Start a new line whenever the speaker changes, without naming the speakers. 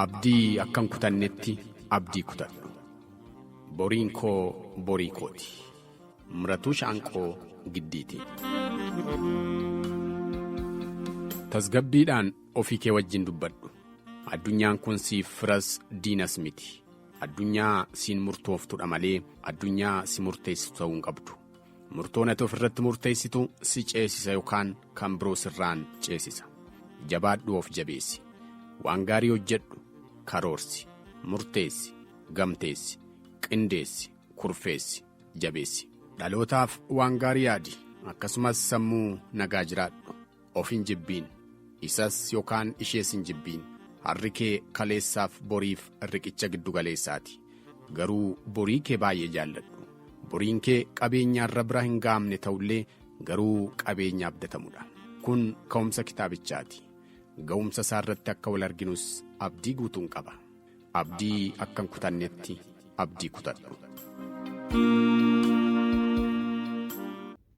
Abdii akkan kutannetti abdii kutadhu. Boriin koo borii kooti. Muratuu shaanqoo giddiiti. Tasgabbiidhaan ofii kee wajjin dubbadhu. Addunyaan kun siif firas diinas miti. Addunyaa siin murtooftudha malee addunyaa si murteessitu ta'uu hin qabdu. Murtoon ati ofirratti murteessitu si ceesisa yookaan kan biroo sirraan ceesisa. Jabaadhu of jabeessi. Waan gaarii hojjedhu, karoorsi, murteessi, gamteessi, qindeessi, kurfeessi, jabeessi. Dhalootaaf waan gaarii yaadi. Akkasumas sammuu nagaa jiraadhu. Of hin jibbiin. Isas yookaan ishees hin jibbiin. Harri kee kaleessaaf boriif riqicha giddu galeessaati. Garuu borii kee baay'ee jaalladhu. Boriin kee qabeenyaarra bira hin gaamne ta'ullee garuu qabeenya abdatamudha. Kun ka'umsa kitaabichaati. Ga'umsa isaa irratti akka wal arginus abdii guutuun qaba. Abdii akkan kutannetti abdii kutadhu.